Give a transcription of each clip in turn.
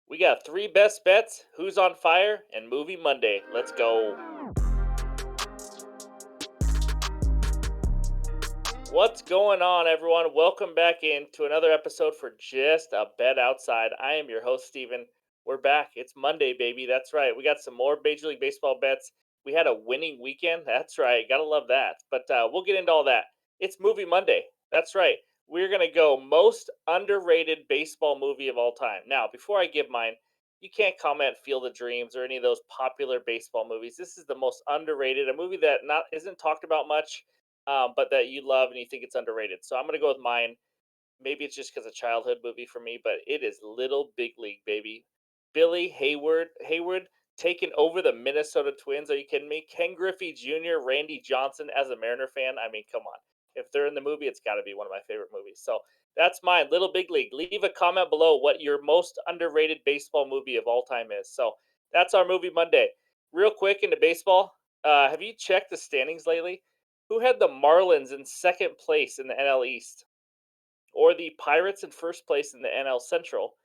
We got three best bets, who's on fire, and Movie Monday. Let's go. What's going on, everyone? Welcome back into another episode for Just a Bet Outside. I am your host, Steven. We're back. It's Monday, baby. That's right. We got some more Major League Baseball bets. We had a winning weekend. That's right. Gotta love that. But we'll get into all that. It's Movie Monday. That's right. We're going to go most underrated baseball movie of all time. Now, before I give mine, you can't comment Field of Dreams or any of those popular baseball movies. This is the most underrated, a movie that not isn't talked about much, but that you love and you think it's underrated. So I'm gonna go with mine. Maybe it's just because a childhood movie for me, but it is Little Big League, baby. Billy Hayward taking over the Minnesota Twins. Are you kidding me? Ken Griffey Jr., Randy Johnson as a Mariner fan. I mean, come on. If they're in the movie, it's got to be one of my favorite movies. So that's mine, Little Big League. Leave a comment below what your most underrated baseball movie of all time is. So that's our movie Monday. Real quick into baseball. Have you checked the standings lately? Who had the Marlins in second place in the NL East? Or the Pirates in first place in the NL Central,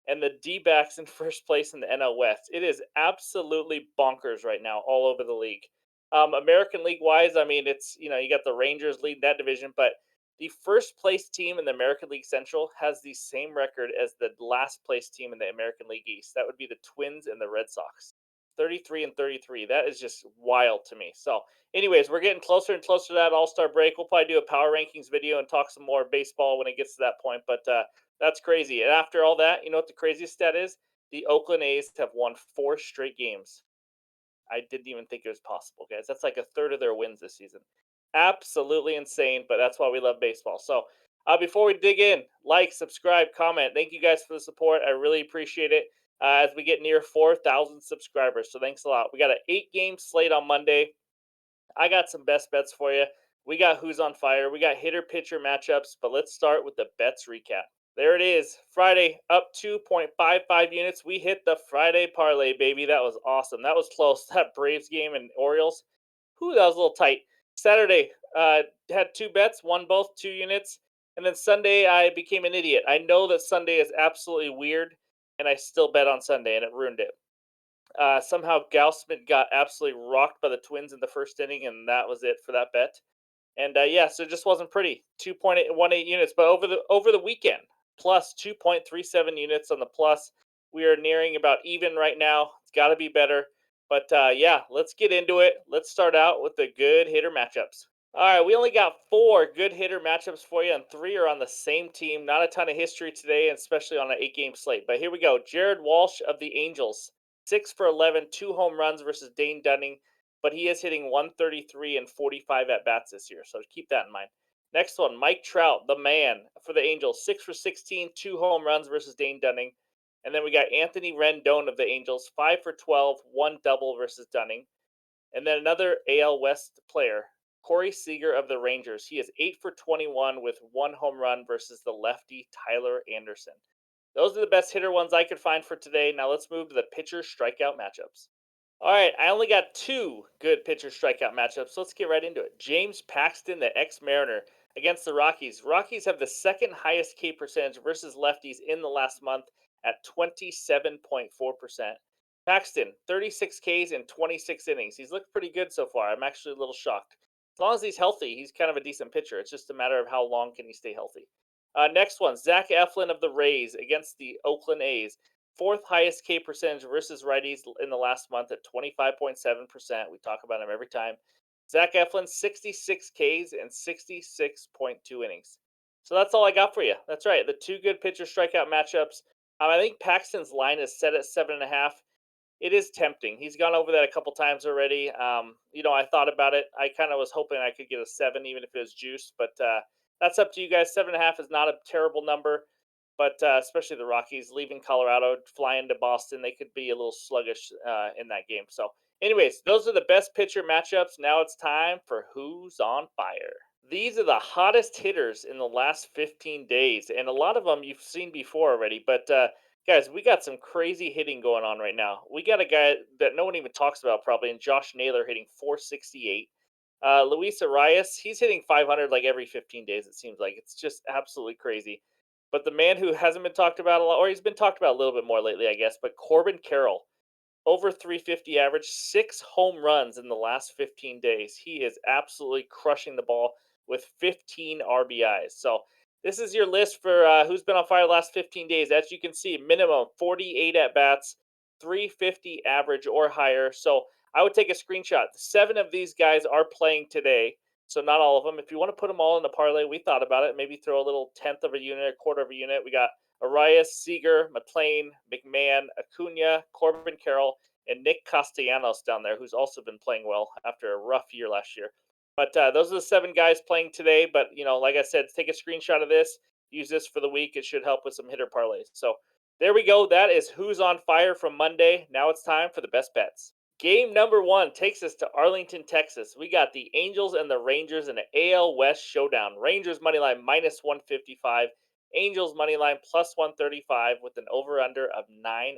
and the D-backs in first place in the NL West. It is absolutely bonkers right now all over the league. American League wise, I mean, it's you got the Rangers leading that division, but the first place team in the American League Central has the same record as the last place team in the American League East. That would be the Twins and the Red Sox. 33 and 33. That is just wild to me. So, anyways, we're getting closer and closer to that All Star break. We'll probably do a power rankings video and talk some more baseball when it gets to that point. But that's crazy. And after all that, you know what the craziest stat is? The Oakland A's have won 4 straight games. I didn't even think it was possible, guys. That's like a third of their wins this season. Absolutely insane, but that's why we love baseball. So, before we dig in, like, subscribe, comment. Thank you guys for the support. I really appreciate it as we get near 4,000 subscribers. So, thanks a lot. We got an 8 game slate on Monday. I got some best bets for you. We got who's on fire. We got hitter pitcher matchups, but let's start with the bets recap. There it is. Friday up 2.55 units. We hit the Friday parlay, baby. That was awesome. That was close. That Braves game and Orioles. Whew, that was a little tight. Saturday had two bets, won both 2 units. And then Sunday, I became an idiot. I know that Sunday is absolutely weird, and I still bet on Sunday, and it ruined it. Somehow Gaussman got absolutely rocked by the Twins in the first inning, and that was it for that bet. And yeah, so it just wasn't pretty. 2.18 units, but over the weekend, plus 2.37 units on the plus. We are nearing about even right now. It's got to be better. But yeah, let's get into it. Let's start out with the good hitter matchups. All right, we only got 4 good hitter matchups for you, and 3 are on the same team. Not a ton of history today, especially on an 8 game slate. But here we go. Jared Walsh of the Angels, 6 for 11, 2 home runs versus Dane Dunning, but he is hitting 133 and 45 at bats this year. So keep that in mind. Next one, Mike Trout, the man for the Angels, 6 for 16, 2 home runs versus Dane Dunning. And then we got Anthony Rendon of the Angels, 5 for 12, 1 double versus Dunning. And then another AL West player, Corey Seager of the Rangers. He is 8 for 21 with 1 home run versus the lefty Tyler Anderson. Those are the best hitter ones I could find for today. Now let's move to the pitcher strikeout matchups. All right, I only got 2 good pitcher strikeout matchups. So let's get right into it. James Paxton, the ex-Mariner, against the Rockies. Rockies have the second highest K percentage versus lefties in the last month at 27.4%. Paxton, 36 Ks in 26 innings. He's looked pretty good so far. I'm actually a little shocked. As long as he's healthy, he's kind of a decent pitcher. It's just a matter of how long can he stay healthy. Next one, Zach Eflin of the Rays against the Oakland A's. Fourth highest K percentage versus righties in the last month at 25.7%. We talk about him every time. Zach Eflin, 66 Ks and 66.2 innings. So that's all I got for you. That's right. The 2 good pitcher strikeout matchups. I think Paxton's line is set at 7.5. It is tempting. He's gone over that a couple times already. I thought about it. I kind of was hoping I could get a 7, even if it was juice, but that's up to you guys. 7.5 is not a terrible number, but especially the Rockies leaving Colorado, flying to Boston, they could be a little sluggish in that game. So, anyways, those are the best pitcher matchups. Now it's time for Who's on Fire. These are the hottest hitters in the last 15 days, and a lot of them you've seen before already. But guys, we got some crazy hitting going on right now. We got a guy that no one even talks about probably, and Josh Naylor hitting 468. Luis Arias, he's hitting 500 like every 15 days. It seems like it's just absolutely crazy. But the man who hasn't been talked about a lot, or he's been talked about a little bit more lately, I guess, but Corbin Carroll, over 350 average, 6 home runs in the last 15 days. He is absolutely crushing the ball with 15 RBIs. So this is your list for who's been on fire the last 15 days. As you can see, minimum 48 at bats, 350 average or higher. So I would take a screenshot. 7 of these guys are playing today. So not all of them. If you want to put them all in the parlay, we thought about it. Maybe throw a little tenth of a unit, a quarter of a unit. We got Arias, Seager, McLean, McMahon, Acuna, Corbin Carroll, and Nick Castellanos down there, who's also been playing well after a rough year last year. But those are the 7 guys playing today. But, like I said, take a screenshot of this, use this for the week. It should help with some hitter parlays. So there we go. That is who's on fire from Monday. Now it's time for the best bets. Game number 1 takes us to Arlington, Texas. We got the Angels and the Rangers in an AL West showdown. Rangers money line minus 155. Angels money line plus 135 with an over under of 9.5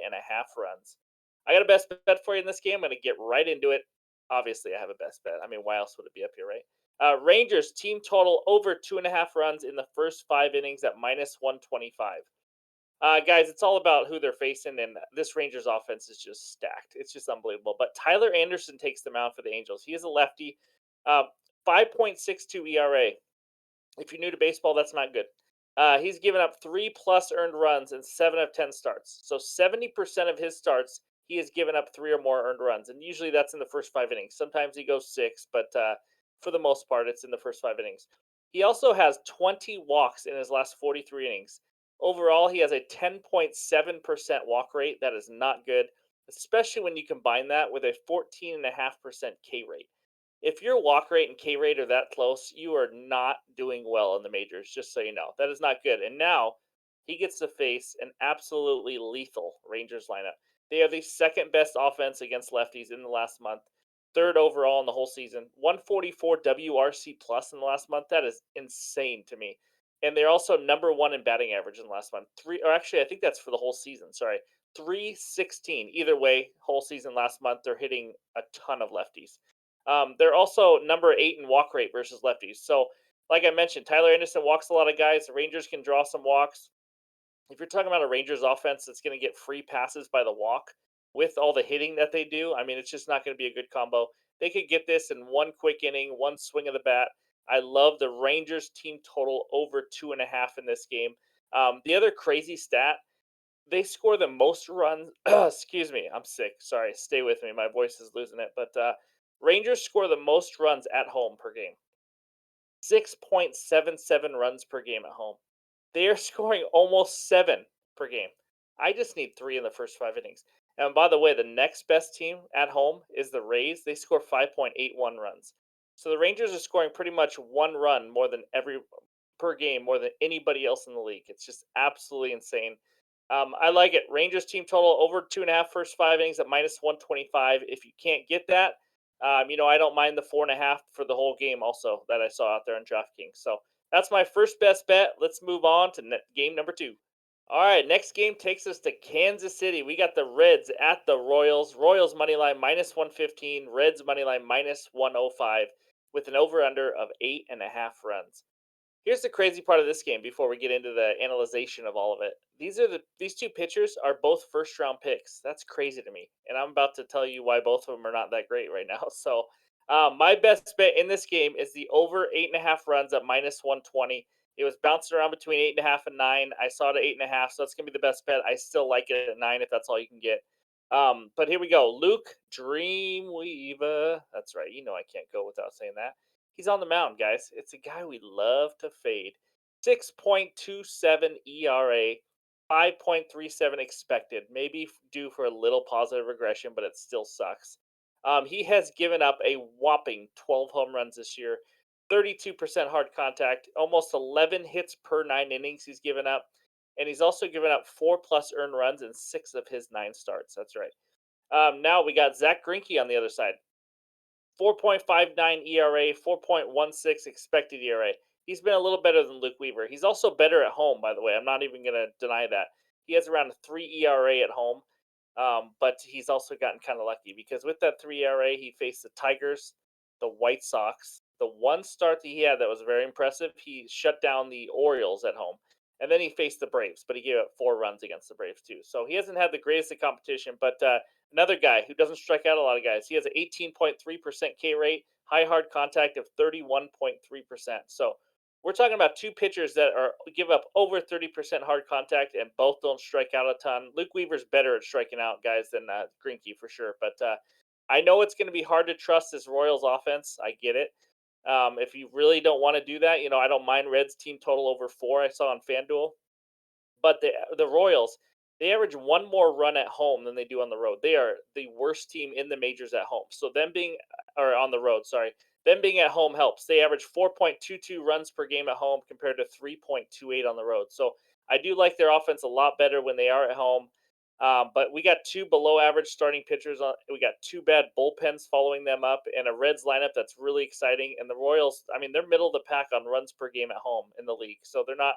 runs. I got a best bet for you in this game. I'm going to get right into it. Obviously, I have a best bet. I mean, why else would it be up here, right? Rangers team total over 2.5 runs in the first 5 innings at minus 125. Guys, it's all about who they're facing, and this Rangers offense is just stacked. It's just unbelievable. But Tyler Anderson takes them out for the Angels. He is a lefty, uh, 5.62 ERA. If you're new to baseball, that's not good. He's given up 3+ earned runs in 7 of 10 starts. So 70% of his starts, he has given up 3 or more earned runs, and usually that's in the first 5 innings. Sometimes he goes 6, but for the most part, it's in the first 5 innings. He also has 20 walks in his last 43 innings. Overall, he has a 10.7% walk rate. That is not good, especially when you combine that with a 14.5% K rate. If your walk rate and K rate are that close, you are not doing well in the majors, just so you know. That is not good. And now he gets to face an absolutely lethal Rangers lineup. They are the second best offense against lefties in the last month, third overall in the whole season, 144 WRC plus in the last month. That is insane to me. And they're also number 1 in batting average in the last month. Or actually, I think that's for the whole season. Sorry, 316. Either way, whole season last month, they're hitting a ton of lefties. They're also number 8 in walk rate versus lefties. So, like I mentioned, Tyler Anderson walks a lot of guys. The Rangers can draw some walks. If you're talking about a Rangers offense that's going to get free passes by the walk with all the hitting that they do, I mean, it's just not going to be a good combo. They could get this in one quick inning, one swing of the bat. I love the Rangers team total over 2.5 in this game. The other crazy stat, they score the most runs. Excuse me, I'm sick. Sorry, stay with me. My voice is losing it. But Rangers score the most runs at home per game. 6.77 runs per game at home. They are scoring almost 7 per game. I just need 3 in the first 5 innings. And by the way, the next best team at home is the Rays. They score 5.81 runs. So the Rangers are scoring pretty much 1 run more than every per game, more than anybody else in the league. It's just absolutely insane. I like it. Rangers team total over 2.5 first 5 innings at minus 125. If you can't get that, I don't mind the 4.5 for the whole game also that I saw out there on DraftKings. So that's my first best bet. Let's move on to game number 2. All right, next game takes us to Kansas City. We got the Reds at the Royals. Royals money line minus 115, Reds money line minus 105 with an over under of 8.5 runs. Here's the crazy part of this game before we get into the analyzation of all of it. These 2 pitchers are both first round picks. That's crazy to me. And I'm about to tell you why both of them are not that great right now. So my best bet in this game is the over 8.5 runs at minus 120. It was bouncing around between 8.5 and 9. I saw it at 8.5, so that's gonna be the best bet. I still like it at 9 if that's all you can get. But here we go. Luke Dreamweaver. That's right. You know I can't go without saying that. He's on the mound, guys. It's a guy we love to fade. 6.27 ERA, 5.37 expected. Maybe due for a little positive regression, but it still sucks. He has given up a whopping 12 home runs this year, 32% hard contact, almost 11 hits per 9 innings he's given up. And he's also given up 4+ earned runs in 6 of his 9 starts. That's right. Now we got Zach Greinke on the other side. 4.59 ERA, 4.16 expected ERA. He's been a little better than Luke Weaver. He's also better at home, by the way. I'm not even going to deny that. He has around a 3 ERA at home, but he's also gotten kind of lucky because with that 3 ERA, he faced the Tigers, the White Sox. The one start that he had that was very impressive, he shut down the Orioles at home. And then he faced the Braves, but he gave up 4 runs against the Braves too. So he hasn't had the greatest of competition. But another guy who doesn't strike out a lot of guys, he has an 18.3% K rate, high hard contact of 31.3%. So we're talking about two pitchers that are give up over 30% hard contact, and both don't strike out a ton. Luke Weaver's better at striking out guys than Greinke for sure. But I know it's going to be hard to trust this Royals offense. I get it. If you really don't want to do that, I don't mind Reds team total over 4. I saw on FanDuel, but the Royals, they average one more run at home than they do on the road. They are the worst team in the majors at home. So them being or on the road, sorry. Them being at home helps. They average 4.22 runs per game at home compared to 3.28 on the road. So I do like their offense a lot better when they are at home. But we got two below average starting pitchers. We got two bad bullpens following them up, and a Reds lineup that's really exciting. And the Royals, I mean, they're middle of the pack on runs per game at home in the league. So they're not.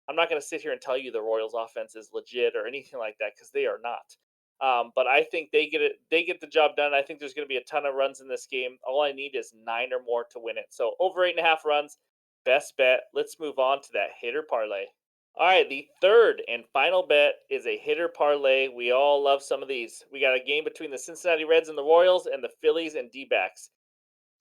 I'm not going to sit here and tell you the Royals offense is legit or anything like that because they are not. But I think they get it. They get the job done. I think there's going to be a ton of runs in this game. All I need is 9 or more to win it. So over 8.5 runs, best bet. Let's move on to that hitter parlay. All right, the third and final bet is a hitter parlay. We all love some of these. We got a game between the Cincinnati Reds and the Royals, and the Phillies and D-backs.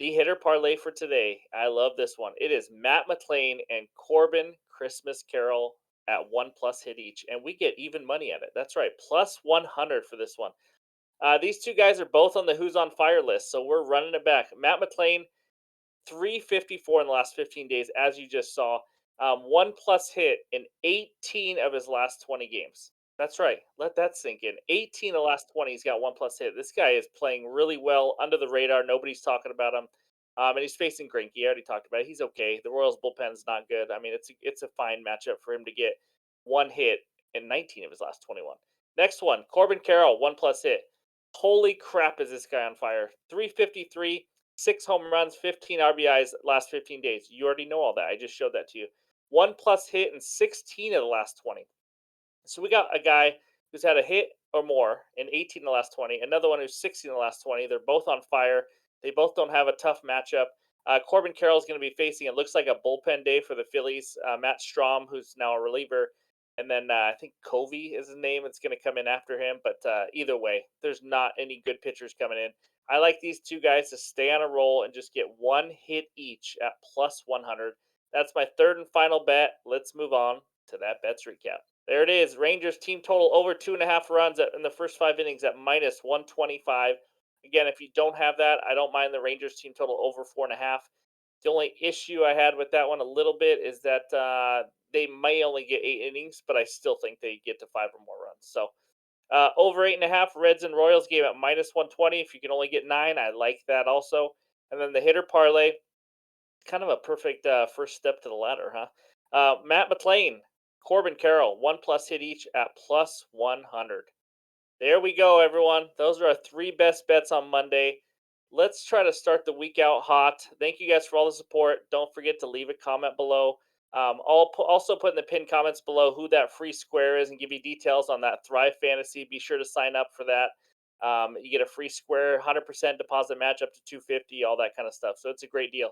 The hitter parlay for today, I love this one. It is Matt McLain and Corbin Christmas Carroll at 1+ hit each, and we get even money at it. That's right, plus 100 for this one. These two guys are both on the Who's on Fire list, so we're running it back. Matt McLain, 354 in the last 15 days, as you just saw. 1+ hit in 18 of his last 20 games. That's right. Let that sink in. 18 of the last 20, he's got 1+ hit. This guy is playing really well under the radar. Nobody's talking about him. And he's facing Greinke. I already talked about it. He's okay. The Royals bullpen's not good. I mean, it's a fine matchup for him to get 1 hit in 19 of his last 21. Next one, Corbin Carroll, 1+ hit. Holy crap, is this guy on fire? 353, 6 home runs, 15 RBIs last 15 days. You already know all that. I just showed that to you. 1+ hit in 16 of the last 20. So we got a guy who's had a hit or more in 18 of the last 20. Another one who's 16 of the last 20. They're both on fire. They both don't have a tough matchup. Corbin Carroll is going to be facing, it looks like a bullpen day for the Phillies. Matt Strom, who's now a reliever. And then I think Covey is his name. It's going to come in after him. But either way, there's not any good pitchers coming in. I like these two guys to stay on a roll and just get 1 hit each at plus 100. That's my third and final bet. Let's move on to that bets recap. There it is. Rangers team total over 2.5 runs in the first 5 innings at minus 125. Again, if you don't have that, I don't mind the Rangers team total over 4.5. The only issue I had with that one a little bit is that they may only get 8 innings, but I still think they get to 5 or more runs. So over 8.5, Reds and Royals game at minus 120. If you can only get 9, I like that also. And then the hitter parlay, kind of a perfect first step to the ladder, huh? Matt McLain, Corbin Carroll, 1+ hit each at plus 100. There we go, everyone. Those are our 3 best bets on Monday. Let's try to start the week out hot. Thank you guys for all the support. Don't forget to leave a comment below. I'll also put in the pinned comments below who that free square is and give you details on that Thrive Fantasy. Be sure to sign up for that. You get a free square, 100% deposit match up to 250, all that kind of stuff. So it's a great deal.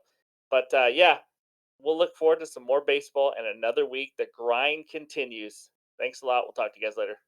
But yeah, we'll look forward to some more baseball and another week. The grind continues. Thanks a lot. We'll talk to you guys later.